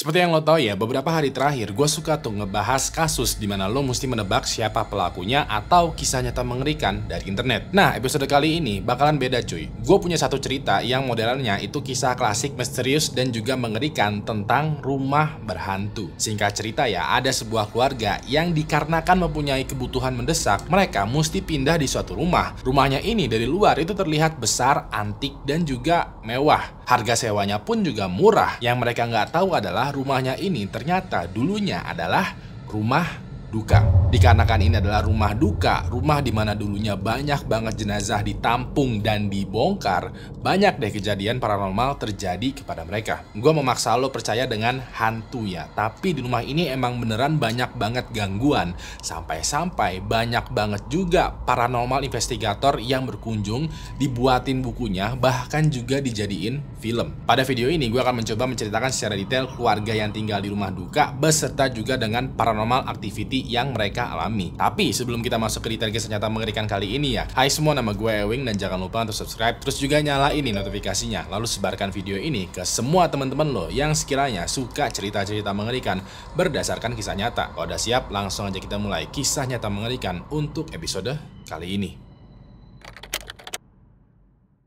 Seperti yang lo tau ya, beberapa hari terakhir gue suka tuh ngebahas kasus di mana lo mesti menebak siapa pelakunya atau kisah nyata mengerikan dari internet. Nah, episode kali ini bakalan beda cuy. Gue punya satu cerita yang modelnya itu kisah klasik, misterius, dan juga mengerikan tentang rumah berhantu. Singkat cerita ya, ada sebuah keluarga yang dikarenakan mempunyai kebutuhan mendesak, mereka mesti pindah di suatu rumah. Rumahnya ini dari luar itu terlihat besar, antik, dan juga mewah. Harga sewanya pun juga murah. Yang mereka nggak tahu adalah rumahnya ini ternyata dulunya adalah rumah duka. Dikarenakan ini adalah rumah duka, rumah di mana dulunya banyak banget jenazah ditampung dan dibongkar, banyak deh kejadian paranormal terjadi kepada mereka. Gue memaksa lo percaya dengan hantu ya, tapi di rumah ini emang beneran banyak banget gangguan. Sampai-sampai banyak banget juga paranormal investigator yang berkunjung, dibuatin bukunya, bahkan juga dijadiin film. Pada video ini gue akan mencoba menceritakan secara detail keluarga yang tinggal di rumah duka, beserta juga dengan paranormal activity yang mereka alami. Tapi sebelum kita masuk ke detail kisah nyata mengerikan kali ini ya, hai semua, nama gue Ewing dan jangan lupa untuk subscribe, terus juga nyalain notifikasinya, lalu sebarkan video ini ke semua teman-teman lo yang sekiranya suka cerita-cerita mengerikan berdasarkan kisah nyata. Kalau udah siap, langsung aja kita mulai kisah nyata mengerikan untuk episode kali ini.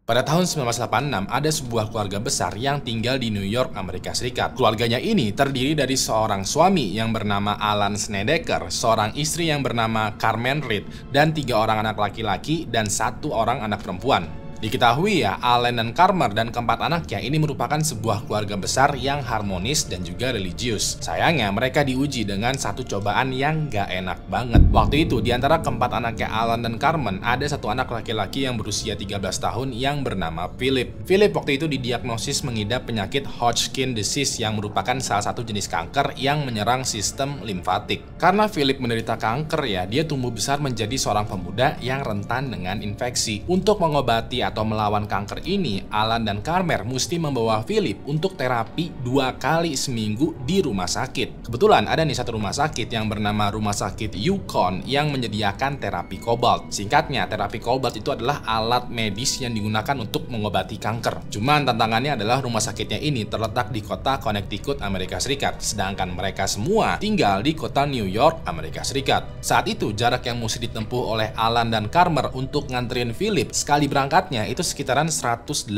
Pada tahun 1986, ada sebuah keluarga besar yang tinggal di New York, Amerika Serikat. Keluarganya ini terdiri dari seorang suami yang bernama Alan Snedeker, seorang istri yang bernama Carmen Reed, dan 3 orang anak laki-laki dan 1 orang anak perempuan. Diketahui ya, Alan dan Carmen dan keempat anaknya ini merupakan sebuah keluarga besar yang harmonis dan juga religius. Sayangnya mereka diuji dengan satu cobaan yang gak enak banget. Waktu itu di antara keempat anaknya Alan dan Carmen ada satu anak laki-laki yang berusia 13 tahun yang bernama Philip. Philip waktu itu didiagnosis mengidap penyakit Hodgkin disease yang merupakan salah satu jenis kanker yang menyerang sistem limfatik. Karena Philip menderita kanker ya, dia tumbuh besar menjadi seorang pemuda yang rentan dengan infeksi. Untuk mengobati atau melawan kanker ini, Alan dan Carmen mesti membawa Philip untuk terapi 2 kali seminggu di rumah sakit. Kebetulan ada nih satu rumah sakit yang bernama Rumah Sakit Yukon yang menyediakan terapi kobalt. Singkatnya, terapi kobalt itu adalah alat medis yang digunakan untuk mengobati kanker. Cuman tantangannya adalah rumah sakitnya ini terletak di kota Connecticut, Amerika Serikat, sedangkan mereka semua tinggal di kota New York, Amerika Serikat. Saat itu jarak yang mesti ditempuh oleh Alan dan Carmen untuk nganterin Philip sekali berangkatnya itu sekitaran 187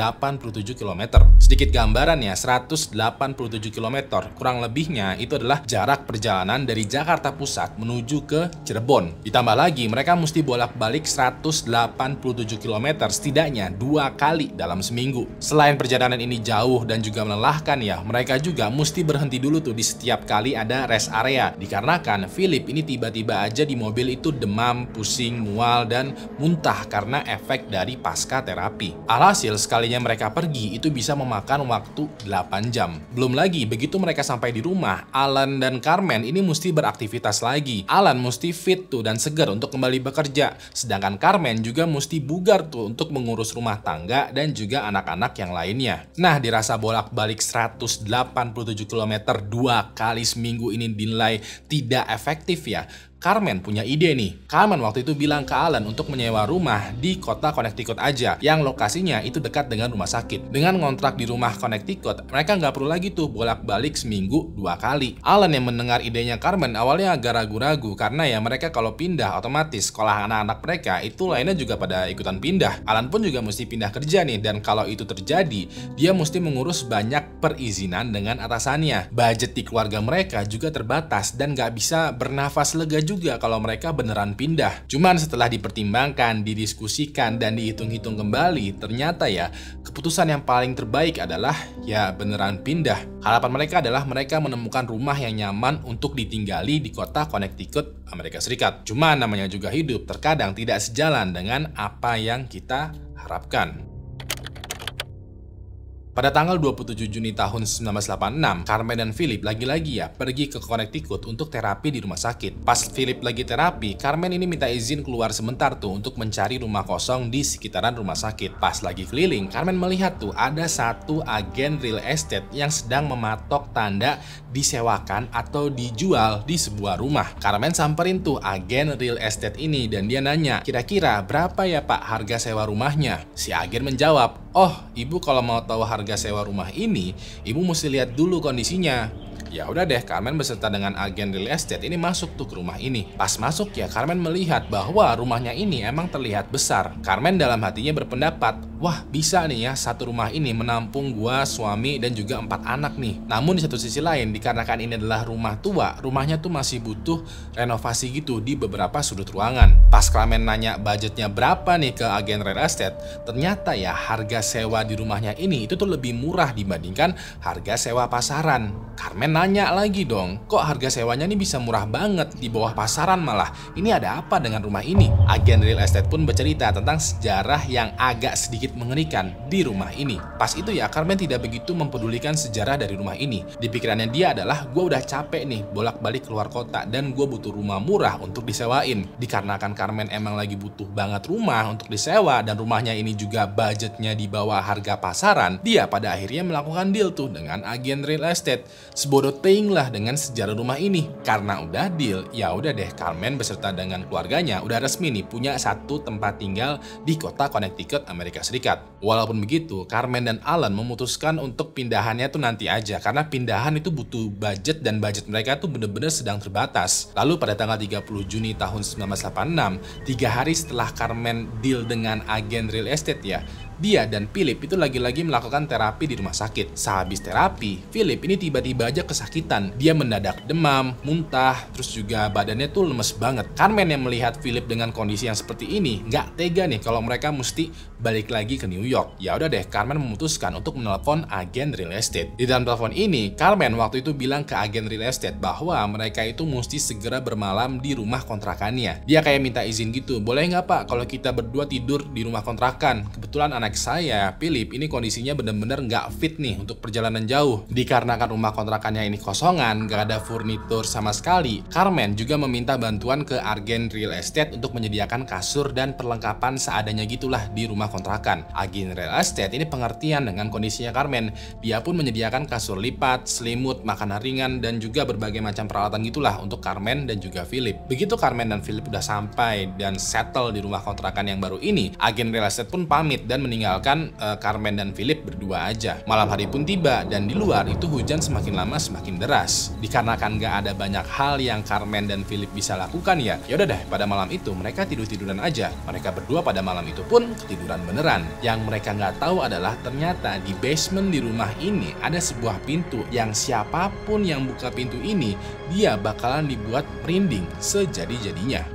km. Sedikit gambarannya, 187 km kurang lebihnya itu adalah jarak perjalanan dari Jakarta Pusat menuju ke Cirebon. Ditambah lagi mereka mesti bolak-balik 187 km setidaknya 2 kali dalam seminggu. Selain perjalanan ini jauh dan juga melelahkan ya, mereka juga mesti berhenti dulu tuh di setiap kali ada rest area. Dikarenakan Philip ini tiba-tiba aja di mobil itu demam, pusing, mual, dan muntah karena efek dari pasca terapi. Alhasil sekalinya mereka pergi itu bisa memakan waktu 8 jam. Belum lagi begitu mereka sampai di rumah, Alan dan Carmen ini mesti beraktivitas lagi. Alan mesti fit tuh dan segar untuk kembali bekerja, sedangkan Carmen juga mesti bugar tuh untuk mengurus rumah tangga dan juga anak-anak yang lainnya. Nah, dirasa bolak-balik 187 km 2 kali seminggu ini dinilai tidak efektif ya. Carmen punya ide nih. Carmen waktu itu bilang ke Alan untuk menyewa rumah di kota Connecticut aja, yang lokasinya itu dekat dengan rumah sakit. Dengan ngontrak di rumah Connecticut, mereka nggak perlu lagi tuh bolak-balik seminggu 2 kali. Alan yang mendengar idenya Carmen awalnya agak ragu-ragu, karena ya mereka kalau pindah otomatis sekolah anak-anak mereka itu lainnya juga pada ikutan pindah. Alan pun juga mesti pindah kerja nih, dan kalau itu terjadi, dia mesti mengurus banyak perizinan dengan atasannya. Budget di keluarga mereka juga terbatas dan nggak bisa bernafas lega juga kalau mereka beneran pindah. Cuman setelah dipertimbangkan, didiskusikan, dan dihitung-hitung kembali, ternyata ya keputusan yang paling terbaik adalah ya beneran pindah. Harapan mereka adalah mereka menemukan rumah yang nyaman untuk ditinggali di kota Connecticut, Amerika Serikat. Cuman namanya juga hidup, terkadang tidak sejalan dengan apa yang kita harapkan. Pada tanggal 27 Juni tahun 1986, Carmen dan Philip lagi-lagi ya pergi ke Connecticut untuk terapi di rumah sakit. Pas Philip lagi terapi, Carmen ini minta izin keluar sebentar tuh untuk mencari rumah kosong di sekitaran rumah sakit. Pas lagi keliling, Carmen melihat tuh ada satu agen real estate yang sedang mematok tanda disewakan atau dijual di sebuah rumah. Carmen samperin tuh agen real estate ini dan dia nanya, kira-kira berapa ya Pak harga sewa rumahnya? Si agen menjawab, oh ibu kalau mau tahu harga sewa rumah ini, ibu mesti lihat dulu kondisinya. Ya udah deh, Carmen beserta dengan agen real estate ini masuk tuh ke rumah ini. Pas masuk ya, Carmen melihat bahwa rumahnya ini emang terlihat besar. Carmen dalam hatinya berpendapat, wah bisa nih ya satu rumah ini menampung gua, suami, dan juga 4 anak nih. Namun di satu sisi lain, dikarenakan ini adalah rumah tua, rumahnya tuh masih butuh renovasi gitu di beberapa sudut ruangan. Pas Carmen nanya budgetnya berapa nih ke agen real estate, ternyata ya harga sewa di rumahnya ini itu tuh lebih murah dibandingkan harga sewa pasaran. Carmen nanya lagi dong, kok harga sewanya nih bisa murah banget di bawah pasaran malah? Ini ada apa dengan rumah ini? Agen real estate pun bercerita tentang sejarah yang agak sedikit mengerikan di rumah ini. Pas itu ya Carmen tidak begitu mempedulikan sejarah dari rumah ini. Di pikirannya dia adalah, gue udah capek nih bolak-balik keluar kota dan gue butuh rumah murah untuk disewain. Dikarenakan Carmen emang lagi butuh banget rumah untuk disewa dan rumahnya ini juga budgetnya di bawah harga pasaran, dia pada akhirnya melakukan deal tuh dengan agen real estate. Sebodoh teing lah dengan sejarah rumah ini. Karena udah deal, ya udah deh Carmen beserta dengan keluarganya udah resmi nih punya satu tempat tinggal di kota Connecticut, Amerika Serikat. Walaupun begitu, Carmen dan Alan memutuskan untuk pindahannya tuh nanti aja karena pindahan itu butuh budget dan budget mereka tuh bener-bener sedang terbatas. Lalu pada tanggal 30 Juni tahun 1986, 3 hari setelah Carmen deal dengan agen real estate ya, dia dan Philip itu lagi-lagi melakukan terapi di rumah sakit. Sehabis terapi, Philip ini tiba-tiba aja kesakitan. Dia mendadak demam, muntah, terus juga badannya tuh lemes banget. Carmen yang melihat Philip dengan kondisi yang seperti ini, nggak tega nih kalau mereka mesti balik lagi ke New York. Ya udah deh, Carmen memutuskan untuk menelpon agen real estate. Di dalam telepon ini, Carmen waktu itu bilang ke agen real estate bahwa mereka itu mesti segera bermalam di rumah kontrakannya. Dia kayak minta izin gitu, boleh nggak Pak kalau kita berdua tidur di rumah kontrakan? Kebetulan anak saya, Philip, ini kondisinya bener-bener nggak fit nih untuk perjalanan jauh. Dikarenakan rumah kontrakannya ini kosongan, nggak ada furnitur sama sekali, Carmen juga meminta bantuan ke agen real estate untuk menyediakan kasur dan perlengkapan seadanya gitulah di rumah kontrakan. Agen real estate ini pengertian dengan kondisinya Carmen. Dia pun menyediakan kasur lipat, selimut, makanan ringan, dan juga berbagai macam peralatan gitulah untuk Carmen dan juga Philip. Begitu Carmen dan Philip udah sampai dan settle di rumah kontrakan yang baru ini, agen real estate pun pamit dan meninggalkan Carmen dan Philip berdua aja. Malam hari pun tiba dan di luar itu hujan semakin lama semakin deras. Dikarenakan gak ada banyak hal yang Carmen dan Philip bisa lakukan ya udah deh pada malam itu mereka tidur-tiduran aja. Mereka berdua pada malam itu pun ketiduran beneran. Yang mereka nggak tahu adalah ternyata di basement di rumah ini ada sebuah pintu yang siapapun yang buka pintu ini dia bakalan dibuat merinding sejadi-jadinya.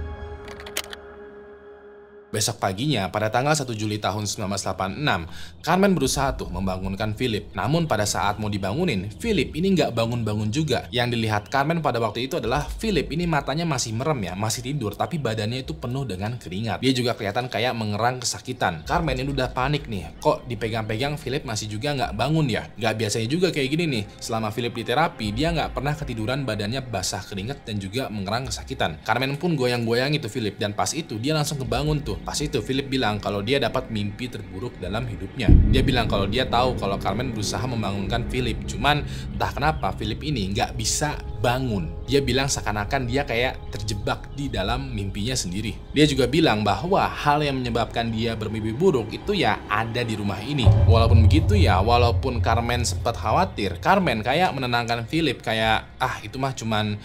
Besok paginya, pada tanggal 1 Juli tahun 1986, Carmen berusaha tuh membangunkan Philip. Namun pada saat mau dibangunin, Philip ini nggak bangun-bangun juga. Yang dilihat Carmen pada waktu itu adalah Philip ini matanya masih merem ya, masih tidur, tapi badannya itu penuh dengan keringat. Dia juga kelihatan kayak mengerang kesakitan. Carmen ini udah panik nih, kok dipegang-pegang Philip masih juga nggak bangun ya? Nggak biasanya juga kayak gini nih. Selama Philip di terapi, dia nggak pernah ketiduran badannya basah keringat dan juga mengerang kesakitan. Carmen pun goyang-goyang itu Philip, dan pas itu dia langsung kebangun tuh. Pas itu Philip bilang kalau dia dapat mimpi terburuk dalam hidupnya. Dia bilang kalau dia tahu kalau Carmen berusaha membangunkan Philip, cuman entah kenapa Philip ini nggak bisa bangun. Dia bilang seakan-akan dia kayak terjebak di dalam mimpinya sendiri. Dia juga bilang bahwa hal yang menyebabkan dia bermimpi buruk itu ya ada di rumah ini. Walaupun begitu ya, walaupun Carmen sempat khawatir, Carmen kayak menenangkan Philip kayak itu mah cuman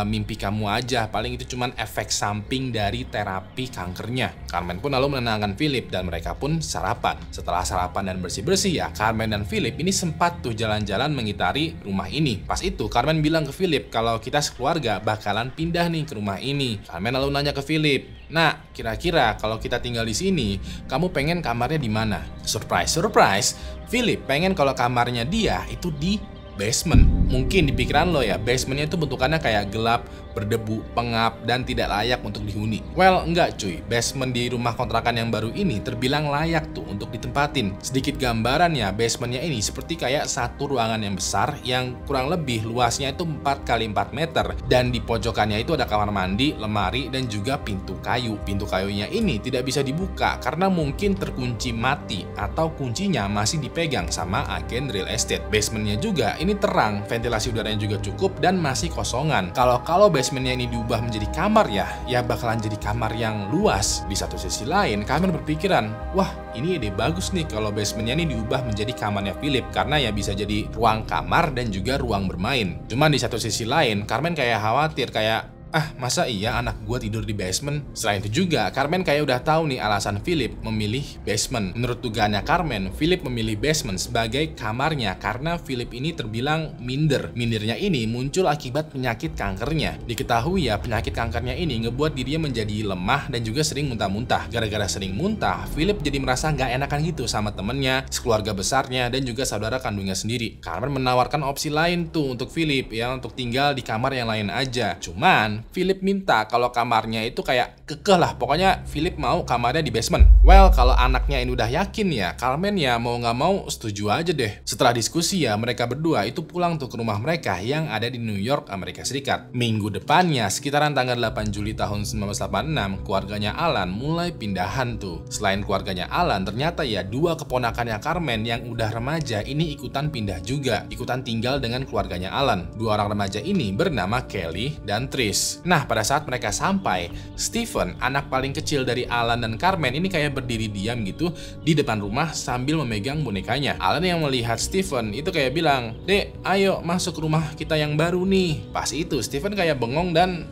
mimpi kamu aja, paling itu cuman efek samping dari terapi kankernya. Carmen pun lalu menenangkan Philip dan mereka pun sarapan. Setelah sarapan dan bersih-bersih ya, Carmen dan Philip ini sempat tuh jalan-jalan mengitari rumah ini. Pas itu Carmen bilang ke Philip kalau kita sekeluarga bakalan pindah nih ke rumah ini. Carmen lalu nanya ke Philip, "Nah, kira-kira kalau kita tinggal di sini, kamu pengen kamarnya di mana?" Surprise, surprise. Philip pengen kalau kamarnya dia itu di basement. Mungkin di pikiran lo ya, basementnya itu bentukannya kayak gelap, berdebu, pengap, dan tidak layak untuk dihuni. Well, enggak cuy, basement di rumah kontrakan yang baru ini terbilang layak tuh untuk ditempatin. Sedikit gambarannya, basementnya ini seperti kayak satu ruangan yang besar yang kurang lebih luasnya itu 4 x 4 meter. Dan di pojokannya itu ada kamar mandi, lemari, dan juga pintu kayu. Pintu kayunya ini tidak bisa dibuka karena mungkin terkunci mati atau kuncinya masih dipegang sama agen real estate. Basementnya juga ini terang, ventilasi udaranya juga cukup dan masih kosongan. Kalau basement basementnya ini diubah menjadi kamar ya bakalan jadi kamar yang luas. Di satu sisi lain, Carmen berpikiran, wah ini ide bagus nih kalau basementnya ini diubah menjadi kamarnya Philip, karena ya bisa jadi ruang kamar dan juga ruang bermain. Cuman di satu sisi lain, Carmen kayak khawatir, kayak masa iya anak gua tidur di basement? Selain itu juga, Carmen kayak udah tahu nih alasan Philip memilih basement. Menurut dugaannya Carmen, Philip memilih basement sebagai kamarnya karena Philip ini terbilang minder. Mindernya ini muncul akibat penyakit kankernya. Diketahui ya, penyakit kankernya ini ngebuat dirinya menjadi lemah dan juga sering muntah-muntah. Gara-gara sering muntah, Philip jadi merasa nggak enakan gitu sama temennya, sekeluarga besarnya, dan juga saudara kandungnya sendiri. Carmen menawarkan opsi lain tuh untuk Philip ya, untuk tinggal di kamar yang lain aja. Cuman Philip minta kalau kamarnya itu kayak kekeh lah, pokoknya Philip mau kamarnya di basement. Well, kalau anaknya ini udah yakin ya, Carmen ya mau nggak mau setuju aja deh. Setelah diskusi ya, mereka berdua itu pulang tuh ke rumah mereka yang ada di New York, Amerika Serikat. Minggu depannya, sekitaran tanggal 8 Juli tahun 1986, keluarganya Alan mulai pindahan tuh. Selain keluarganya Alan, ternyata ya dua keponakannya Carmen yang udah remaja ini ikutan pindah juga, ikutan tinggal dengan keluarganya Alan. Dua orang remaja ini bernama Kelly dan Trish. Nah, pada saat mereka sampai, Stephen, anak paling kecil dari Alan dan Carmen ini kayak berdiri diam gitu di depan rumah sambil memegang bonekanya. Alan yang melihat Stephen itu kayak bilang, "Dek, ayo masuk rumah kita yang baru nih." Pas itu Stephen kayak bengong dan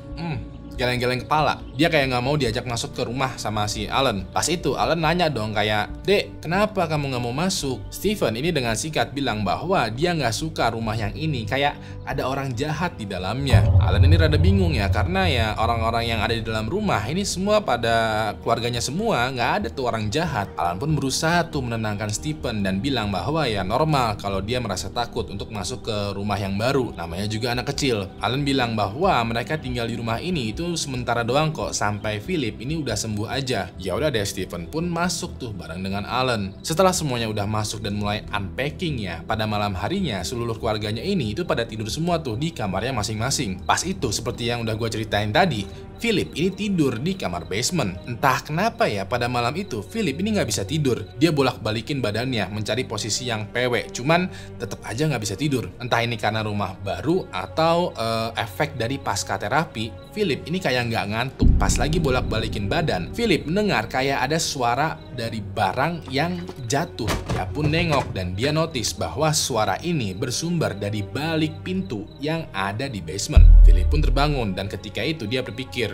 geleng-geleng kepala. Dia kayak nggak mau diajak masuk ke rumah sama si Alan. Pas itu Alan nanya dong kayak, "Dek, kenapa kamu nggak mau masuk?" Stephen ini dengan sikat bilang bahwa dia nggak suka rumah yang ini, kayak ada orang jahat di dalamnya. Alan ini rada bingung ya, karena ya orang-orang yang ada di dalam rumah ini semua pada keluarganya semua, nggak ada tuh orang jahat. Alan pun berusaha tuh menenangkan Stephen dan bilang bahwa ya normal kalau dia merasa takut untuk masuk ke rumah yang baru. Namanya juga anak kecil. Alan bilang bahwa mereka tinggal di rumah ini itu sementara doang kok, sampai Philip ini udah sembuh aja. Ya udah deh, Stephen pun masuk tuh bareng dengan Alan. Setelah semuanya udah masuk dan mulai unpacking ya, pada malam harinya seluruh keluarganya ini itu pada tidur semua tuh di kamarnya masing-masing. Pas itu seperti yang udah gue ceritain tadi, Philip ini tidur di kamar basement. Entah kenapa ya, pada malam itu Philip ini nggak bisa tidur. Dia bolak-balikin badannya mencari posisi yang pewek, cuman tetap aja nggak bisa tidur. Entah ini karena rumah baru atau efek dari pasca terapi, Philip ini kayak nggak ngantuk. Pas lagi bolak-balikin badan, Philip mendengar kayak ada suara dari barang yang jatuh. Dia pun nengok dan dia notice bahwa suara ini bersumber dari balik pintu yang ada di basement. Philip pun terbangun dan ketika itu dia berpikir,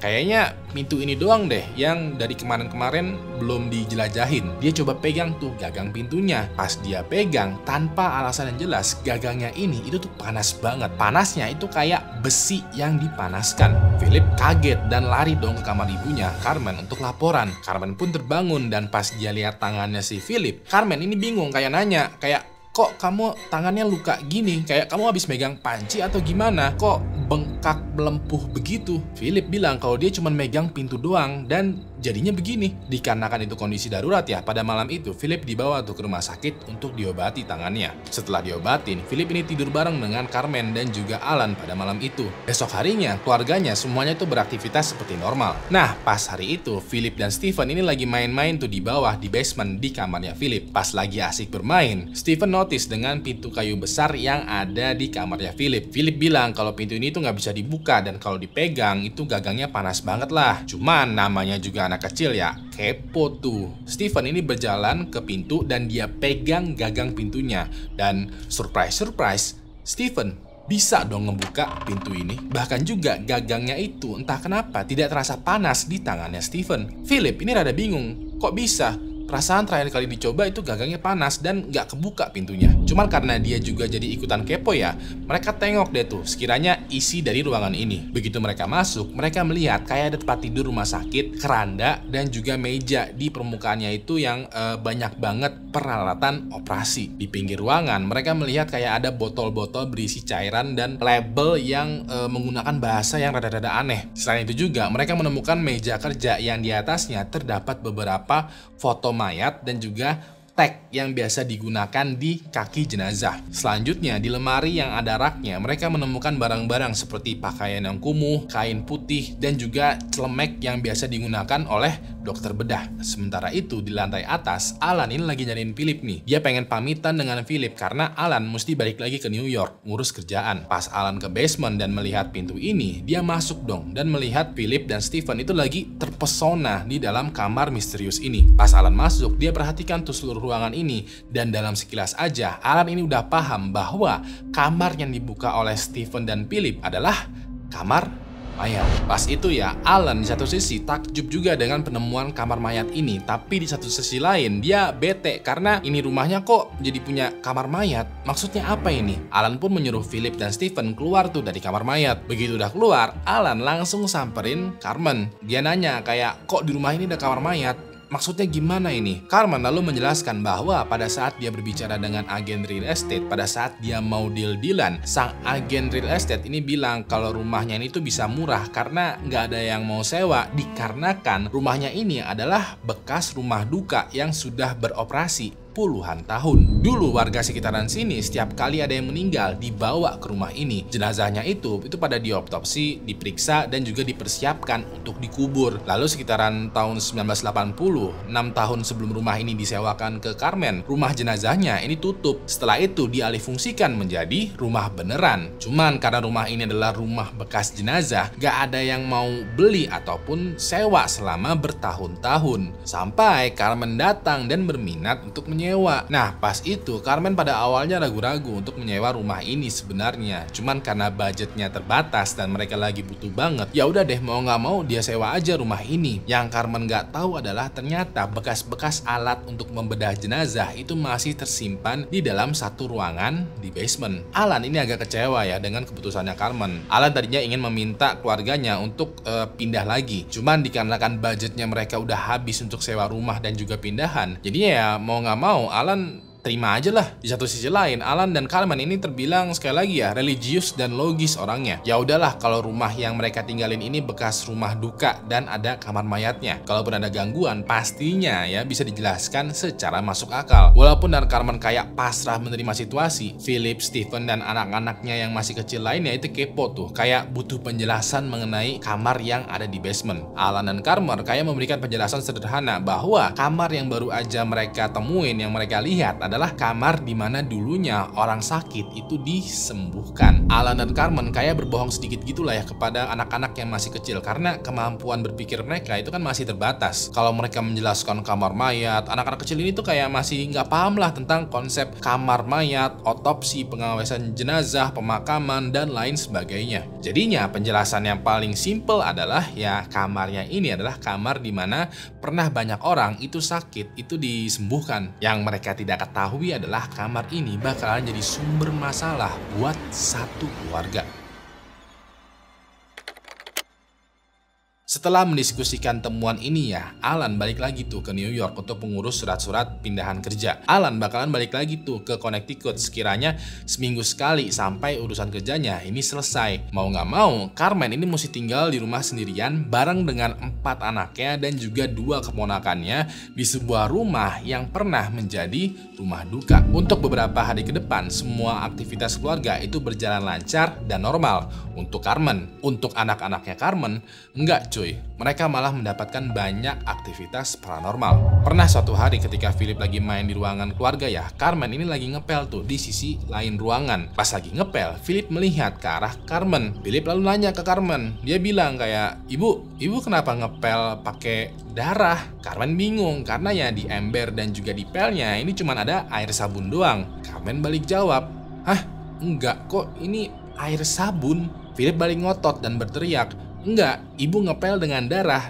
kayaknya pintu ini doang deh yang dari kemarin-kemarin belum dijelajahin. Dia coba pegang tuh gagang pintunya. Pas dia pegang, tanpa alasan yang jelas, gagangnya ini itu tuh panas banget. Panasnya itu kayak besi yang dipanaskan. Philip kaget dan lari dong ke kamar ibunya, Carmen, untuk laporan. Carmen pun terbangun dan pas dia lihat tangannya si Philip, Carmen ini bingung kayak nanya, kayak, "Kok kamu tangannya luka gini? Kayak kamu habis megang panci atau gimana? Kok bengkak melempuh begitu?" Philip bilang kalau dia cuma megang pintu doang dan jadinya begini. Dikarenakan itu kondisi darurat ya, pada malam itu Philip dibawa tuh ke rumah sakit untuk diobati tangannya. Setelah diobatin, Philip ini tidur bareng dengan Carmen dan juga Alan pada malam itu. Besok harinya, keluarganya semuanya tuh beraktivitas seperti normal. Nah, pas hari itu, Philip dan Stephen ini lagi main-main tuh di bawah di basement di kamarnya Philip. Pas lagi asik bermain, Stephen notice dengan pintu kayu besar yang ada di kamarnya Philip. Philip bilang kalau pintu ini tuh nggak bisa dibuka dan kalau dipegang itu gagangnya panas banget lah. Cuman namanya juga anak kecil ya, kepo tuh. Stephen ini berjalan ke pintu dan dia pegang gagang pintunya. Dan surprise, Stephen bisa dong ngebuka pintu ini. Bahkan juga gagangnya itu entah kenapa tidak terasa panas di tangannya Stephen. Philip ini rada bingung, kok bisa? Perasaan terakhir kali dicoba itu gagangnya panas dan nggak kebuka pintunya. Cuman karena dia juga jadi ikutan kepo ya, mereka tengok deh tuh sekiranya isi dari ruangan ini. Begitu mereka masuk, mereka melihat kayak ada tempat tidur rumah sakit, keranda, dan juga meja di permukaannya itu yang banyak banget peralatan operasi. Di pinggir ruangan, mereka melihat kayak ada botol-botol berisi cairan dan label yang menggunakan bahasa yang rada-rada aneh. Selain itu juga, mereka menemukan meja kerja yang di atasnya terdapat beberapa foto mayat dan juga tag yang biasa digunakan di kaki jenazah. Selanjutnya, di lemari yang ada raknya, mereka menemukan barang-barang seperti pakaian yang kumuh, kain putih, dan juga celemek yang biasa digunakan oleh dokter bedah. Sementara itu di lantai atas, Alan ini lagi nyariin Philip nih. Dia pengen pamitan dengan Philip karena Alan mesti balik lagi ke New York ngurus kerjaan. Pas Alan ke basement dan melihat pintu ini, dia masuk dong dan melihat Philip dan Stephen itu lagi terpesona di dalam kamar misterius ini. Pas Alan masuk, dia perhatikan tuh seluruh ruangan ini dan dalam sekilas aja Alan ini udah paham bahwa kamar yang dibuka oleh Stephen dan Philip adalah kamar mayat. Pas itu ya, Alan di satu sisi takjub juga dengan penemuan kamar mayat ini, tapi di satu sisi lain dia bete karena ini rumahnya kok jadi punya kamar mayat. Maksudnya apa ini? Alan pun menyuruh Philip dan Stephen keluar tuh dari kamar mayat. Begitu udah keluar, Alan langsung samperin Carmen. Dia nanya kayak, kok di rumah ini ada kamar mayat? Maksudnya gimana ini? Carmen lalu menjelaskan bahwa pada saat dia berbicara dengan agen real estate, pada saat dia mau deal-dealan, sang agen real estate ini bilang kalau rumahnya ini tuh bisa murah karena nggak ada yang mau sewa, dikarenakan rumahnya ini adalah bekas rumah duka yang sudah beroperasi puluhan tahun. Dulu warga sekitaran sini setiap kali ada yang meninggal dibawa ke rumah ini. Jenazahnya itu pada diotopsi, diperiksa dan juga dipersiapkan untuk dikubur. Lalu sekitaran tahun 1980, 6 tahun sebelum rumah ini disewakan ke Carmen, rumah jenazahnya ini tutup. Setelah itu dialihfungsikan menjadi rumah beneran. Cuman karena rumah ini adalah rumah bekas jenazah, gak ada yang mau beli ataupun sewa selama bertahun-tahun. Sampai Carmen datang dan berminat untuk menyewa. Nah, pas itu Carmen pada awalnya ragu-ragu untuk menyewa rumah ini sebenarnya. Cuman karena budgetnya terbatas dan mereka lagi butuh banget, ya udah deh mau nggak mau dia sewa aja rumah ini. Yang Carmen nggak tahu adalah ternyata bekas-bekas alat untuk membedah jenazah itu masih tersimpan di dalam satu ruangan di basement. Alan ini agak kecewa ya dengan keputusannya Carmen. Alan tadinya ingin meminta keluarganya untuk pindah lagi. Cuman dikarenakan budgetnya mereka udah habis untuk sewa rumah dan juga pindahan, jadinya ya mau nggak mau Alan terima aja lah. Di satu sisi lain, Alan dan Carmen ini terbilang sekali lagi ya religius dan logis orangnya. Ya udahlah kalau rumah yang mereka tinggalin ini bekas rumah duka dan ada kamar mayatnya. Kalaupun ada gangguan, pastinya ya bisa dijelaskan secara masuk akal. Walaupun dan Carmen kayak pasrah menerima situasi, Philip, Stephen dan anak-anaknya yang masih kecil lainnya itu kepo tuh, kayak butuh penjelasan mengenai kamar yang ada di basement. Alan dan Carmen kayak memberikan penjelasan sederhana bahwa kamar yang baru aja mereka temuin, yang mereka lihat adalah kamar di mana dulunya orang sakit itu disembuhkan. Alan dan Carmen kayak berbohong sedikit gitulah ya kepada anak-anak yang masih kecil karena kemampuan berpikir mereka itu kan masih terbatas. Kalau mereka menjelaskan kamar mayat, anak-anak kecil ini tuh kayak masih nggak paham lah tentang konsep kamar mayat, otopsi, pengawesan jenazah, pemakaman dan lain sebagainya. Jadinya penjelasan yang paling simple adalah ya kamarnya ini adalah kamar di mana pernah banyak orang itu sakit itu disembuhkan. Yang mereka tidak ketahui adalah kamar ini bakalan jadi sumber masalah buat satu keluarga. Setelah mendiskusikan temuan ini ya, Alan balik lagi tuh ke New York untuk mengurus surat-surat pindahan kerja. Alan bakalan balik lagi tuh ke Connecticut sekiranya seminggu sekali sampai urusan kerjanya ini selesai. Mau nggak mau, Carmen ini mesti tinggal di rumah sendirian bareng dengan 4 anaknya dan juga 2 keponakannya di sebuah rumah yang pernah menjadi rumah duka. Untuk beberapa hari ke depan, semua aktivitas keluarga itu berjalan lancar dan normal. Untuk Carmen, untuk anak-anaknya Carmen, enggak cuy, mereka malah mendapatkan banyak aktivitas paranormal. Pernah suatu hari ketika Philip lagi main di ruangan keluarga ya, Carmen ini lagi ngepel tuh di sisi lain ruangan. Pas lagi ngepel, Philip melihat ke arah Carmen. Philip lalu nanya ke Carmen, dia bilang kayak, ibu kenapa ngepel pakai darah? Carmen bingung karena ya di ember dan juga di pelnya ini cuma ada air sabun doang. Carmen balik jawab, hah? Enggak kok, ini air sabun. Philip balik ngotot dan berteriak, enggak, ibu ngepel dengan darah,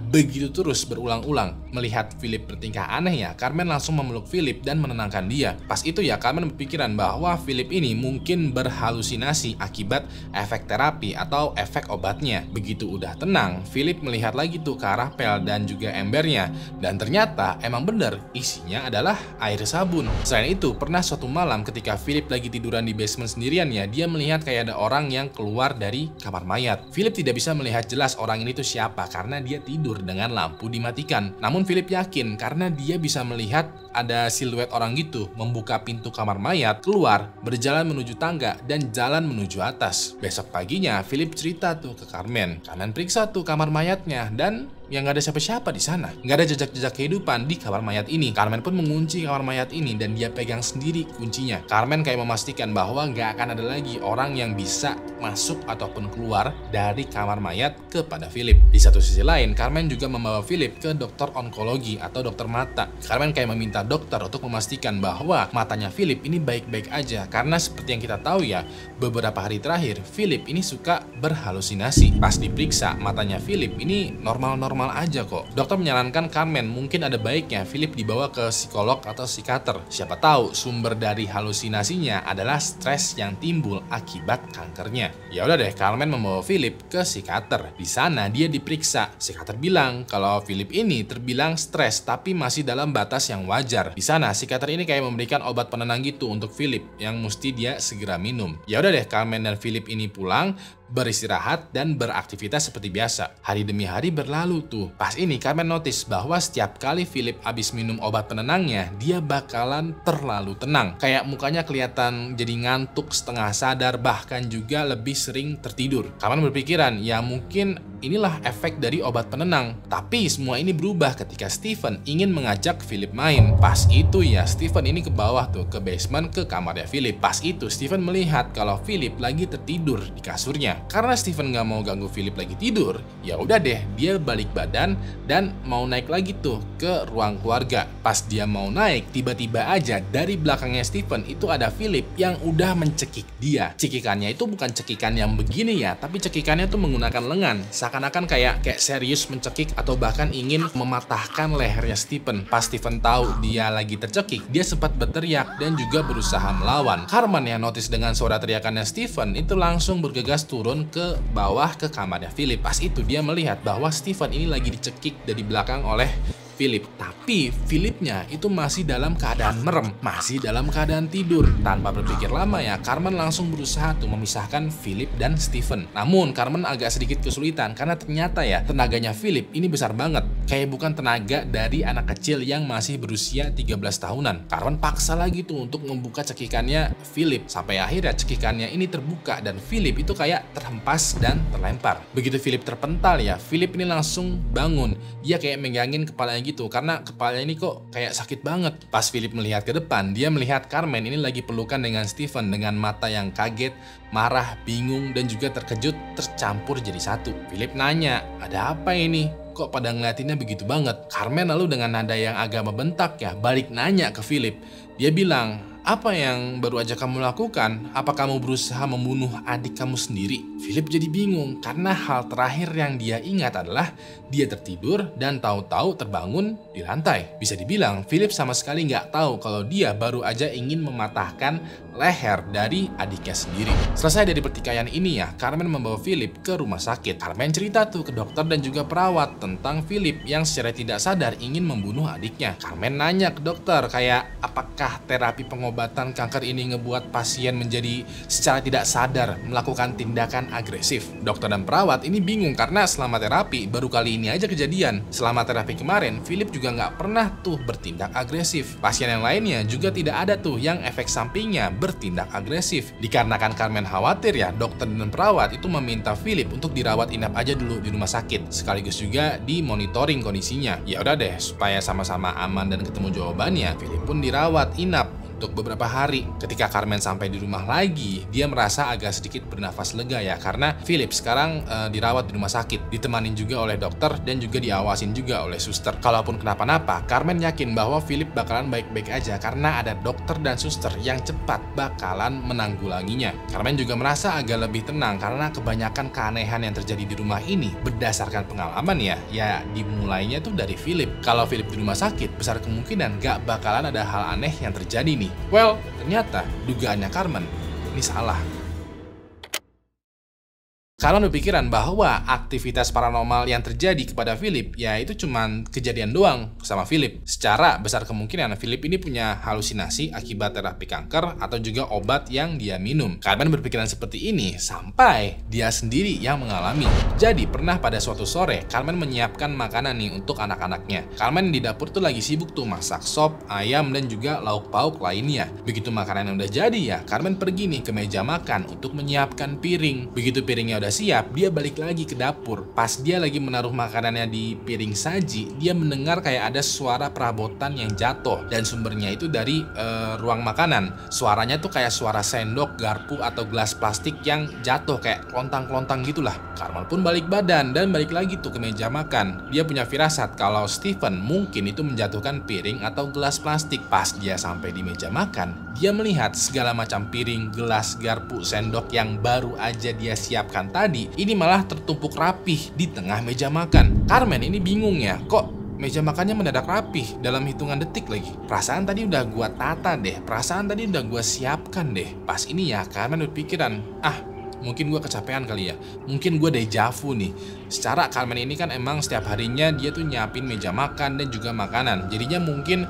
begitu terus berulang-ulang. Melihat Philip bertingkah aneh ya, Carmen langsung memeluk Philip dan menenangkan dia. Pas itu ya, Carmen berpikiran bahwa Philip ini mungkin berhalusinasi akibat efek terapi atau efek obatnya. Begitu udah tenang, Philip melihat lagi tuh ke arah pel dan juga embernya. Dan ternyata emang bener, isinya adalah air sabun. Selain itu, pernah suatu malam ketika Philip lagi tiduran di basement sendirian ya, dia melihat kayak ada orang yang keluar dari kamar mayat. Philip tidak bisa melihat jelas orang ini tuh siapa karena dia tidur dengan lampu dimatikan. Namun Philip yakin karena dia bisa melihat ada siluet orang gitu membuka pintu kamar mayat, keluar, berjalan menuju tangga dan jalan menuju atas. Besok paginya Philip cerita tuh ke Carmen. Carmen periksa tuh kamar mayatnya dan yang nggak ada siapa-siapa di sana. Nggak ada jejak-jejak kehidupan di kamar mayat ini. Carmen pun mengunci kamar mayat ini dan dia pegang sendiri kuncinya. Carmen kayak memastikan bahwa nggak akan ada lagi orang yang bisa masuk ataupun keluar dari kamar mayat kepada Philip. Di satu sisi lain, Carmen juga membawa Philip ke dokter onkologi atau dokter mata. Carmen kayak meminta dokter untuk memastikan bahwa matanya Philip ini baik-baik aja, karena seperti yang kita tahu ya, beberapa hari terakhir Philip ini suka berhalusinasi. Pas diperiksa, matanya Philip ini normal-normal aja kok. Dokter menyarankan Carmen mungkin ada baiknya Philip dibawa ke psikolog atau psikiater. Siapa tahu sumber dari halusinasinya adalah stres yang timbul akibat kankernya. Ya udah deh, Carmen membawa Philip ke psikiater. Di sana dia diperiksa. Psikiater bilang kalau Philip ini terbilang stres tapi masih dalam batas yang wajar. Di sana psikiater ini kayak memberikan obat penenang gitu untuk Philip yang mesti dia segera minum. Ya udah deh, Carmen dan Philip ini pulang, beristirahat dan beraktivitas seperti biasa. Hari demi hari berlalu tuh. Pas ini Carmen notice bahwa setiap kali Philip abis minum obat penenangnya, dia bakalan terlalu tenang. Kayak mukanya kelihatan jadi ngantuk, setengah sadar, bahkan juga lebih sering tertidur. Carmen berpikiran, ya mungkin inilah efek dari obat penenang. Tapi semua ini berubah ketika Stephen ingin mengajak Philip main. Pas itu ya, Stephen ini ke bawah tuh, ke basement, ke kamarnya Philip. Pas itu Stephen melihat kalau Philip lagi tertidur di kasurnya. Karena Stephen nggak mau ganggu Philip lagi tidur, ya udah deh, dia balik badan dan mau naik lagi tuh ke ruang keluarga. Pas dia mau naik, tiba-tiba aja dari belakangnya Stephen itu ada Philip yang udah mencekik dia. Cekikannya itu bukan cekikan yang begini ya, tapi cekikannya tuh menggunakan lengan. Seakan-akan kayak serius mencekik atau bahkan ingin mematahkan lehernya Stephen. Pas Stephen tahu dia lagi tercekik, dia sempat berteriak dan juga berusaha melawan. Carmen yang notice dengan suara teriakannya Stephen itu langsung bergegas turun ke bawah ke kamarnya Philip. Pas itu dia melihat bahwa Stephen ini lagi dicekik dari belakang oleh Philip. Tapi Philipnya itu masih dalam keadaan merem, masih dalam keadaan tidur. Tanpa berpikir lama ya, Carmen langsung berusaha tuh memisahkan Philip dan Stephen. Namun Carmen agak sedikit kesulitan karena ternyata ya tenaganya Philip ini besar banget. Kayak bukan tenaga dari anak kecil yang masih berusia 13 tahunan. Carmen paksa lagi tuh untuk membuka cekikannya Philip. Sampai akhirnya cekikannya ini terbuka dan Philip itu kayak terhempas dan terlempar. Begitu Philip terpental ya, Philip ini langsung bangun. Dia kayak megangin kepalanya gitu karena kepalanya ini kok kayak sakit banget. Pas Philip melihat ke depan, dia melihat Carmen ini lagi pelukan dengan Stephen dengan mata yang kaget, marah, bingung, dan juga terkejut tercampur jadi satu. Philip nanya, ada apa ini? Kok pada ngeliatinnya begitu banget? Carmen lalu dengan nada yang agak membentak ya, balik nanya ke Philip. Dia bilang, apa yang baru aja kamu lakukan? Apa kamu berusaha membunuh adik kamu sendiri? Philip jadi bingung karena hal terakhir yang dia ingat adalah dia tertidur dan tahu-tahu terbangun di lantai. Bisa dibilang Philip sama sekali nggak tahu kalau dia baru aja ingin mematahkan leher dari adiknya sendiri. Selesai dari pertikaian ini ya, Carmen membawa Philip ke rumah sakit. Carmen cerita tuh ke dokter dan juga perawat tentang Philip yang secara tidak sadar ingin membunuh adiknya. Carmen nanya ke dokter kayak apakah terapi pengobatan kanker ini ngebuat pasien menjadi secara tidak sadar melakukan tindakan agresif. Dokter dan perawat ini bingung karena selama terapi baru kali ini aja kejadian. Selama terapi kemarin, Philip juga nggak pernah tuh bertindak agresif. Pasien yang lainnya juga tidak ada tuh yang efek sampingnya bertindak agresif. Dikarenakan Carmen khawatir ya, dokter dan perawat itu meminta Philip untuk dirawat inap aja dulu di rumah sakit, sekaligus juga dimonitoring kondisinya. Ya udah deh, supaya sama-sama aman dan ketemu jawabannya, Philip pun dirawat inap untuk beberapa hari. Ketika Carmen sampai di rumah lagi, dia merasa agak sedikit bernafas lega ya, karena Philip sekarang dirawat di rumah sakit, ditemanin juga oleh dokter dan juga diawasin juga oleh suster. Kalaupun kenapa-napa, Carmen yakin bahwa Philip bakalan baik-baik aja karena ada dokter dan suster yang cepat bakalan menanggulanginya. Carmen juga merasa agak lebih tenang karena kebanyakan keanehan yang terjadi di rumah ini berdasarkan pengalaman ya dimulainya tuh dari Philip. Kalau Philip di rumah sakit, besar kemungkinan gak bakalan ada hal aneh yang terjadi nih. Well, ternyata dugaannya Carmen ini salah. Carmen berpikiran bahwa aktivitas paranormal yang terjadi kepada Philip ya itu cuman kejadian doang sama Philip. Secara besar kemungkinan Philip ini punya halusinasi akibat terapi kanker atau juga obat yang dia minum. Carmen berpikiran seperti ini sampai dia sendiri yang mengalami. Jadi pernah pada suatu sore Carmen menyiapkan makanan nih untuk anak-anaknya. Carmen di dapur tuh lagi sibuk tuh masak sop, ayam, dan juga lauk pauk lainnya. Begitu makanan yang udah jadi ya, Carmen pergi nih ke meja makan untuk menyiapkan piring. Begitu piringnya udah udah siap, dia balik lagi ke dapur. Pas dia lagi menaruh makanannya di piring saji, dia mendengar kayak ada suara perabotan yang jatuh. Dan sumbernya itu dari ruang makanan. Suaranya tuh kayak suara sendok, garpu, atau gelas plastik yang jatuh kayak klontang-klontang gitulah. Carmen pun balik badan dan balik lagi tuh ke meja makan. Dia punya firasat kalau Stephen mungkin itu menjatuhkan piring atau gelas plastik. Pas dia sampai di meja makan, dia melihat segala macam piring, gelas, garpu, sendok yang baru aja dia siapkan tadi, ini malah tertumpuk rapih di tengah meja makan. Carmen ini bingung ya, kok meja makannya mendadak rapih dalam hitungan detik lagi. Perasaan tadi udah gua tata deh, perasaan tadi udah gua siapkan deh. Pas ini ya Carmen berpikiran, mungkin gue kecapean kali ya, mungkin gue deja vu nih. Secara Carmen ini kan emang setiap harinya dia tuh nyiapin meja makan dan juga makanan, jadinya mungkin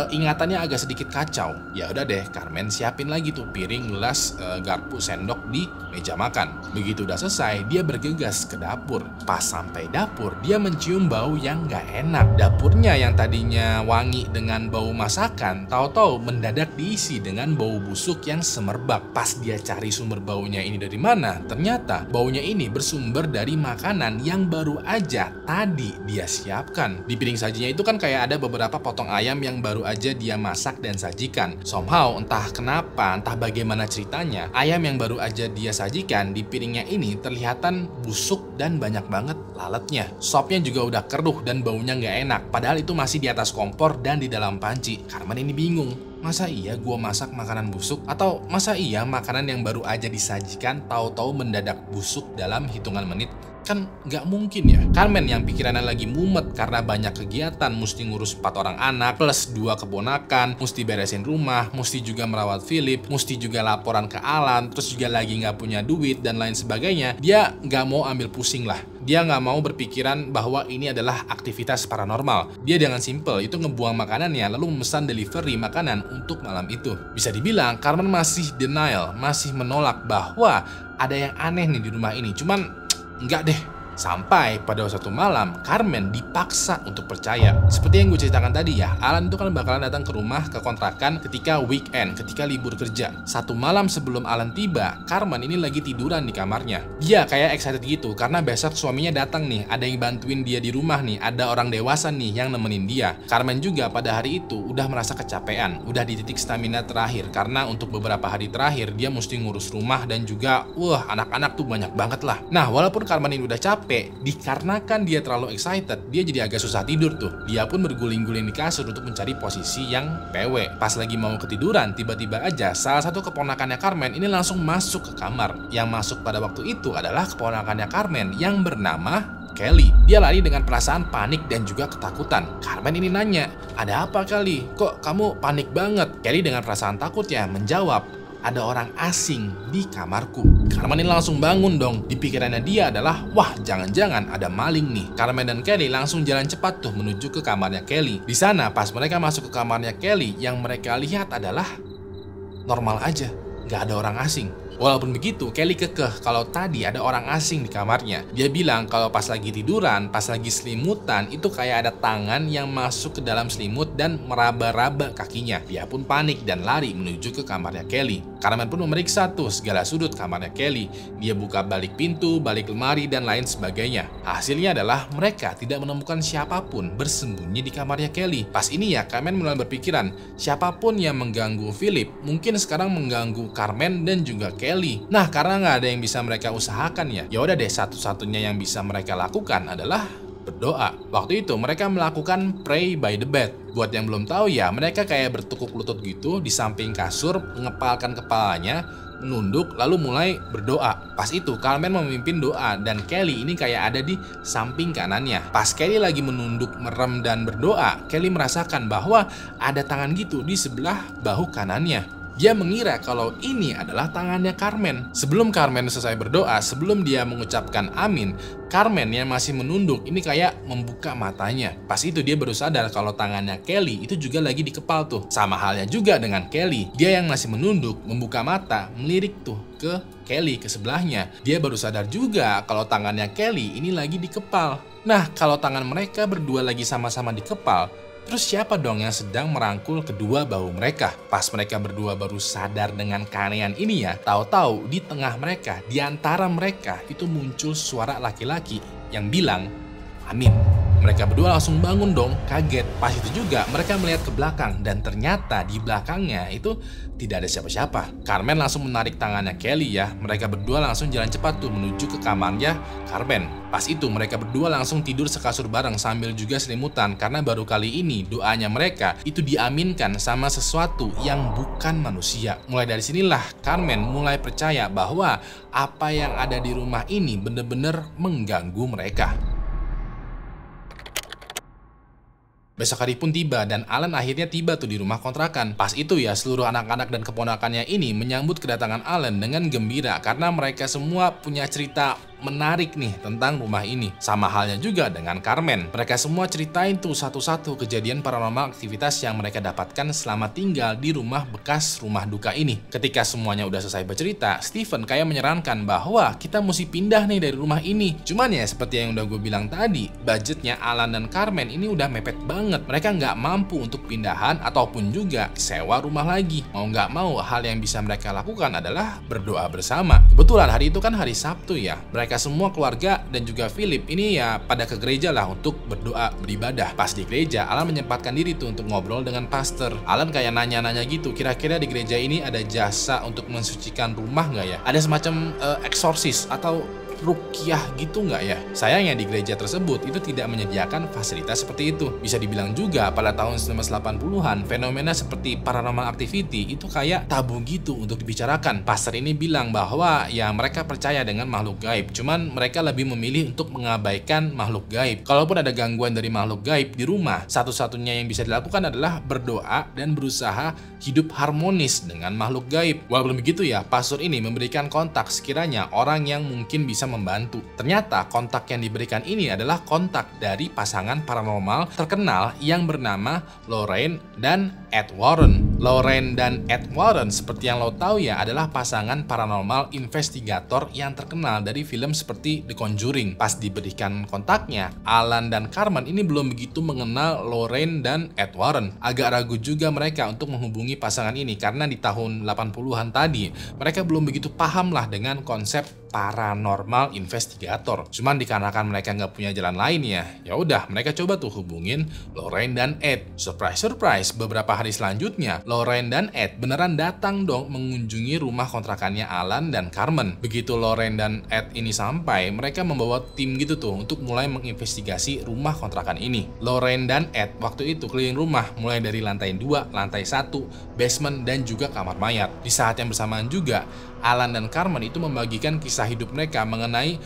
ingatannya agak sedikit kacau. Ya udah deh, Carmen siapin lagi tuh piring, gelas, garpu, sendok di meja makan. Begitu udah selesai, dia bergegas ke dapur. Pas sampai dapur, dia mencium bau yang gak enak. Dapurnya yang tadinya wangi dengan bau masakan, tahu-tahu mendadak diisi dengan bau busuk yang semerbak. Pas dia cari sumber baunya ini dari mana, ternyata baunya ini bersumber dari makanan yang baru aja tadi dia siapkan. Di piring sajinya itu kan kayak ada beberapa potong ayam yang baru aja dia masak dan sajikan. Somehow entah kenapa, entah bagaimana ceritanya, ayam yang baru aja dia sajikan di piringnya ini terlihatan busuk dan banyak banget lalatnya. Sopnya juga udah keruh dan baunya nggak enak, padahal itu masih di atas kompor dan di dalam panci. Carmen ini bingung. Masa iya gua masak makanan busuk? Atau masa iya makanan yang baru aja disajikan tahu-tahu mendadak busuk dalam hitungan menit? Kan nggak mungkin ya. Carmen yang pikirannya lagi mumet karena banyak kegiatan, mesti ngurus 4 orang anak plus 2 keponakan, mesti beresin rumah, mesti juga merawat Philip, mesti juga laporan ke Alan, terus juga lagi nggak punya duit dan lain sebagainya. Dia nggak mau ambil pusing lah. Dia nggak mau berpikiran bahwa ini adalah aktivitas paranormal. Dia dengan simple itu ngebuang makanannya lalu memesan delivery makanan untuk malam itu. Bisa dibilang Carmen masih denial, masih menolak bahwa ada yang aneh nih di rumah ini. Cuman enggak deh. Sampai pada suatu malam, Carmen dipaksa untuk percaya. Seperti yang gue ceritakan tadi ya, Alan itu kan bakalan datang ke rumah ke kontrakan ketika weekend, ketika libur kerja. Satu malam sebelum Alan tiba, Carmen ini lagi tiduran di kamarnya. Dia kayak excited gitu, karena besok suaminya datang nih, ada yang bantuin dia di rumah nih, ada orang dewasa nih yang nemenin dia. Carmen juga pada hari itu udah merasa kecapean, udah di titik stamina terakhir, karena untuk beberapa hari terakhir dia mesti ngurus rumah dan juga, anak-anak tuh banyak banget lah. Nah, walaupun Carmen ini udah capek, dikarenakan dia terlalu excited, dia jadi agak susah tidur tuh. Dia pun berguling-guling di kasur untuk mencari posisi yang PW. Pas lagi mau ketiduran, tiba-tiba aja salah satu keponakannya Carmen ini langsung masuk ke kamar. Yang masuk pada waktu itu adalah keponakannya Carmen yang bernama Kelly. Dia lari dengan perasaan panik dan juga ketakutan. Carmen ini nanya, "Ada apa Kelly? Kok kamu panik banget?" Kelly dengan perasaan takut ya menjawab, "Ada orang asing di kamarku." Carmen ini langsung bangun dong. Di pikirannya dia adalah, wah jangan-jangan ada maling nih. Carmen dan Kelly langsung jalan cepat tuh menuju ke kamarnya Kelly. Di sana pas mereka masuk ke kamarnya Kelly, yang mereka lihat adalah normal aja, nggak ada orang asing. Walaupun begitu, Kelly kekeh kalau tadi ada orang asing di kamarnya. Dia bilang kalau pas lagi tiduran, pas lagi selimutan, itu kayak ada tangan yang masuk ke dalam selimut dan meraba-raba kakinya. Dia pun panik dan lari menuju ke kamarnya Kelly. Carmen pun memeriksa tuh segala sudut kamarnya Kelly. Dia buka balik pintu, balik lemari, dan lain sebagainya. Hasilnya adalah mereka tidak menemukan siapapun bersembunyi di kamarnya Kelly. Pas ini ya, Carmen mulai berpikiran, siapapun yang mengganggu Philip, mungkin sekarang mengganggu Carmen dan juga Kelly. Nah, karena nggak ada yang bisa mereka usahakan ya udah deh, satu-satunya yang bisa mereka lakukan adalah berdoa. Waktu itu mereka melakukan pray by the bed. Buat yang belum tahu ya, mereka kayak bertekuk lutut gitu di samping kasur, mengepalkan kepalanya, menunduk, lalu mulai berdoa. Pas itu Carmen memimpin doa dan Kelly ini kayak ada di samping kanannya. Pas Kelly lagi menunduk, merem, dan berdoa, Kelly merasakan bahwa ada tangan gitu di sebelah bahu kanannya. Dia mengira kalau ini adalah tangannya Carmen. Sebelum Carmen selesai berdoa, sebelum dia mengucapkan amin, Carmen yang masih menunduk ini kayak membuka matanya. Pas itu dia baru sadar kalau tangannya Kelly itu juga lagi di kepal tuh. Sama halnya juga dengan Kelly. Dia yang masih menunduk, membuka mata, melirik tuh ke Kelly ke sebelahnya. Dia baru sadar juga kalau tangannya Kelly ini lagi di kepal. Nah, kalau tangan mereka berdua lagi sama-sama di kepal, Terus siapa dong yang sedang merangkul kedua bahu mereka? Pas mereka berdua baru sadar dengan keanehan ini ya, tahu-tahu di tengah mereka, di antara mereka itu muncul suara laki-laki yang bilang, "Amin." Mereka berdua langsung bangun dong, kaget. Pas itu juga mereka melihat ke belakang dan ternyata di belakangnya itu tidak ada siapa-siapa. Carmen langsung menarik tangannya Kelly ya. Mereka berdua langsung jalan cepat tuh menuju ke kamarnya Carmen. Pas itu mereka berdua langsung tidur sekasur bareng sambil juga selimutan karena baru kali ini doanya mereka itu diaminkan sama sesuatu yang bukan manusia. Mulai dari sinilah Carmen mulai percaya bahwa apa yang ada di rumah ini bener-bener mengganggu mereka. Besok hari pun tiba dan Alan akhirnya tiba tuh di rumah kontrakan. Pas itu ya seluruh anak-anak dan keponakannya ini menyambut kedatangan Alan dengan gembira karena mereka semua punya cerita menarik nih tentang rumah ini. Sama halnya juga dengan Carmen. Mereka semua ceritain tuh satu-satu kejadian paranormal aktivitas yang mereka dapatkan selama tinggal di rumah bekas rumah duka ini. Ketika semuanya udah selesai bercerita, Steven kayak menyarankan bahwa kita mesti pindah nih dari rumah ini. Cuman ya seperti yang udah gue bilang tadi, budgetnya Alan dan Carmen ini udah mepet banget. Mereka nggak mampu untuk pindahan ataupun juga sewa rumah lagi. Mau nggak mau, hal yang bisa mereka lakukan adalah berdoa bersama. Kebetulan hari itu kan hari Sabtu ya. Mereka semua keluarga dan juga Philip ini ya pada ke gereja lah untuk berdoa beribadah. Pas di gereja, Alan menyempatkan diri tuh untuk ngobrol dengan pastor. Alan kayak nanya-nanya gitu, kira-kira di gereja ini ada jasa untuk mensucikan rumah nggak ya? Ada semacam eksorsis atau rukyah gitu nggak ya? Sayangnya di gereja tersebut itu tidak menyediakan fasilitas seperti itu. Bisa dibilang juga pada tahun 1980-an fenomena seperti paranormal activity itu kayak tabu gitu untuk dibicarakan. Pastor ini bilang bahwa ya mereka percaya dengan makhluk gaib, cuman mereka lebih memilih untuk mengabaikan makhluk gaib. Kalaupun ada gangguan dari makhluk gaib di rumah, satu-satunya yang bisa dilakukan adalah berdoa dan berusaha hidup harmonis dengan makhluk gaib. Walaupun begitu ya, pastor ini memberikan kontak sekiranya orang yang mungkin bisa membantu. Ternyata kontak yang diberikan ini adalah kontak dari pasangan paranormal terkenal yang bernama Lorraine dan Ed Warren. Lorraine dan Ed Warren seperti yang lo tahu ya adalah pasangan paranormal investigator yang terkenal dari film seperti The Conjuring. Pas diberikan kontaknya, Alan dan Carmen ini belum begitu mengenal Lorraine dan Ed Warren. Agak ragu juga mereka untuk menghubungi pasangan ini karena di tahun 80-an tadi mereka belum begitu paham lah dengan konsep paranormal investigator. Cuman dikarenakan mereka nggak punya jalan lain ya udah mereka coba tuh hubungin Lorraine dan Ed. Surprise, beberapa hari selanjutnya Lorraine dan Ed beneran datang dong mengunjungi rumah kontrakannya Alan dan Carmen. Begitu Lorraine dan Ed ini sampai, mereka membawa tim gitu tuh untuk mulai menginvestigasi rumah kontrakan ini. Lorraine dan Ed waktu itu keliling rumah mulai dari lantai 2, lantai 1, basement dan juga kamar mayat. Di saat yang bersamaan juga Alan dan Carmen itu membagikan kisah hidup mereka mengenai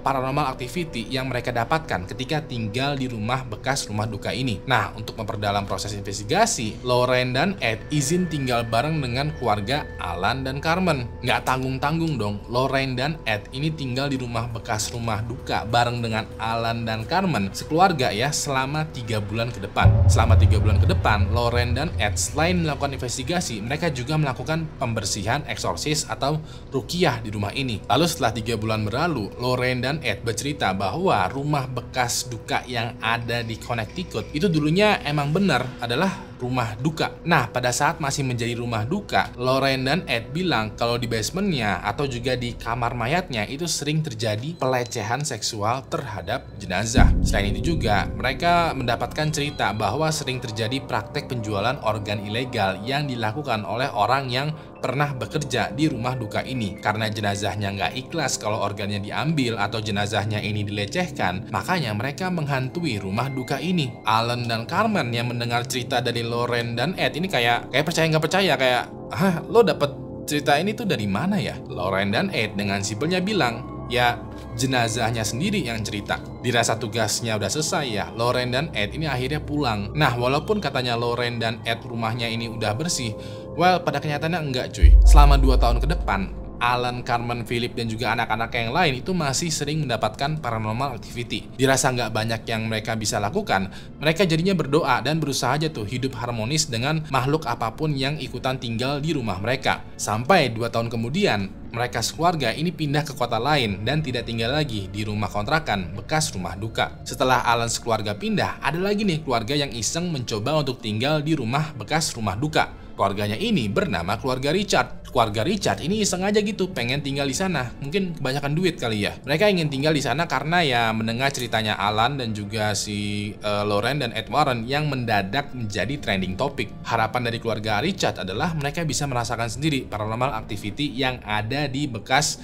paranormal activity yang mereka dapatkan ketika tinggal di rumah bekas rumah duka ini. Nah, untuk memperdalam proses investigasi, Lorraine dan Ed izin tinggal bareng dengan keluarga Alan dan Carmen. Nggak tanggung-tanggung dong, Lorraine dan Ed ini tinggal di rumah bekas rumah duka bareng dengan Alan dan Carmen sekeluarga ya selama 3 bulan ke depan. Selama 3 bulan ke depan, Lorraine dan Ed selain melakukan investigasi, mereka juga melakukan pembersihan eksorsis atau rukyah di rumah ini. Lalu setelah 3 bulan berlalu, Lorraine dan Ed bercerita bahwa rumah bekas duka yang ada di Connecticut itu dulunya emang benar adalah rumah duka. Nah, pada saat masih menjadi rumah duka, Lorraine dan Ed bilang kalau di basementnya atau juga di kamar mayatnya itu sering terjadi pelecehan seksual terhadap jenazah. Selain itu juga, mereka mendapatkan cerita bahwa sering terjadi praktek penjualan organ ilegal yang dilakukan oleh orang yang pernah bekerja di rumah duka ini. Karena jenazahnya nggak ikhlas kalau organnya diambil atau jenazahnya ini dilecehkan, makanya mereka menghantui rumah duka ini. Alan dan Carmen yang mendengar cerita dari Lorraine dan Ed ini kayak percaya nggak percaya, kayak, "Hah, lo dapet cerita ini tuh dari mana ya?" Lorraine dan Ed dengan simpelnya bilang, ya jenazahnya sendiri yang cerita. Dirasa tugasnya udah selesai ya, Lorraine dan Ed ini akhirnya pulang. Nah, walaupun katanya Lorraine dan Ed rumahnya ini udah bersih, well, pada kenyataannya enggak cuy. Selama 2 tahun ke depan, Alan, Carmen, Philip, dan juga anak-anak yang lain itu masih sering mendapatkan paranormal activity. Dirasa nggak banyak yang mereka bisa lakukan, mereka jadinya berdoa dan berusaha aja tuh hidup harmonis dengan makhluk apapun yang ikutan tinggal di rumah mereka. Sampai 2 tahun kemudian, mereka sekeluarga ini pindah ke kota lain dan tidak tinggal lagi di rumah kontrakan bekas rumah duka. Setelah Alan sekeluarga pindah, ada lagi nih keluarga yang iseng mencoba untuk tinggal di rumah bekas rumah duka. Keluarganya ini bernama keluarga Richard. Keluarga Richard ini iseng aja gitu, pengen tinggal di sana. Mungkin kebanyakan duit kali ya. Mereka ingin tinggal di sana karena ya mendengar ceritanya Alan dan juga si Lauren dan Ed Warren yang mendadak menjadi trending topik. Harapan dari keluarga Richard adalah mereka bisa merasakan sendiri paranormal activity yang ada di bekas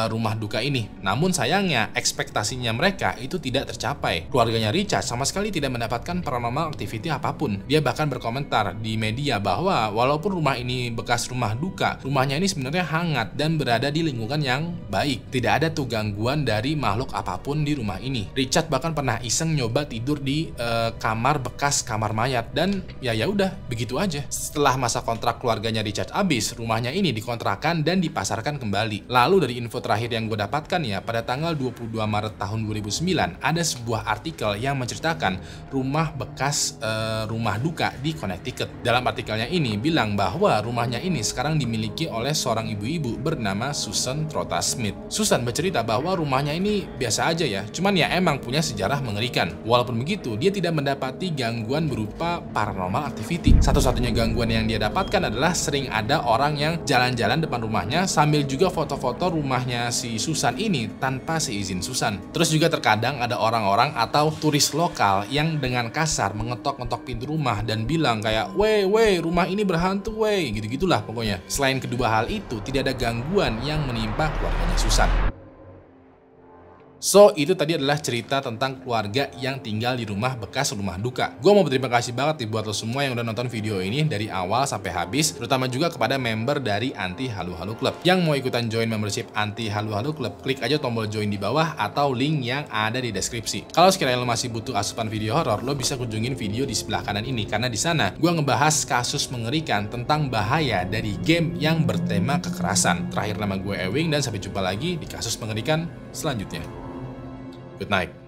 rumah duka ini. Namun sayangnya ekspektasinya mereka itu tidak tercapai. Keluarganya Richard sama sekali tidak mendapatkan paranormal activity apapun. Dia bahkan berkomentar di media bahwa walaupun rumah ini bekas rumah duka, rumahnya ini sebenarnya hangat dan berada di lingkungan yang baik. Tidak ada tuh gangguan dari makhluk apapun di rumah ini. Richard bahkan pernah iseng nyoba tidur di kamar bekas kamar mayat dan ya udah begitu aja. Setelah masa kontrak keluarganya Richard habis, rumahnya ini dikontrakan dan dipasarkan kembali. Lalu dari info terakhir yang gue dapatkan ya, pada tanggal 22 Maret tahun 2009 ada sebuah artikel yang menceritakan rumah bekas rumah duka di Connecticut. Dalam artikelnya ini bilang bahwa rumahnya ini sekarang dimiliki oleh seorang ibu-ibu bernama Susan Trota Smith. Susan bercerita bahwa rumahnya ini biasa aja ya, cuman ya emang punya sejarah mengerikan. Walaupun begitu, dia tidak mendapati gangguan berupa paranormal activity. Satu-satunya gangguan yang dia dapatkan adalah sering ada orang yang jalan-jalan depan rumahnya sambil juga foto-foto rumahnya si Susan ini tanpa seizin Susan. Terus juga terkadang ada orang-orang atau turis lokal yang dengan kasar mengetok-ngetok pintu rumah dan bilang kayak, "Wey, rumah ini berhantu, wey." Gitu-gitulah pokoknya. Selain kedua hal itu, tidak ada gangguan yang menimpa keluarganya Susan. So, itu tadi adalah cerita tentang keluarga yang tinggal di rumah bekas rumah duka. Gue mau berterima kasih banget nih buat lo semua yang udah nonton video ini dari awal sampai habis, terutama juga kepada member dari Anti Halu Halu Club. Yang mau ikutan join membership Anti Halu Halu Club, klik aja tombol join di bawah atau link yang ada di deskripsi. Kalau sekiranya lo masih butuh asupan video horor, lo bisa kunjungin video di sebelah kanan ini, karena di sana gue ngebahas kasus mengerikan tentang bahaya dari game yang bertema kekerasan. Terakhir, nama gue Ewing dan sampai jumpa lagi di kasus mengerikan selanjutnya. Good night.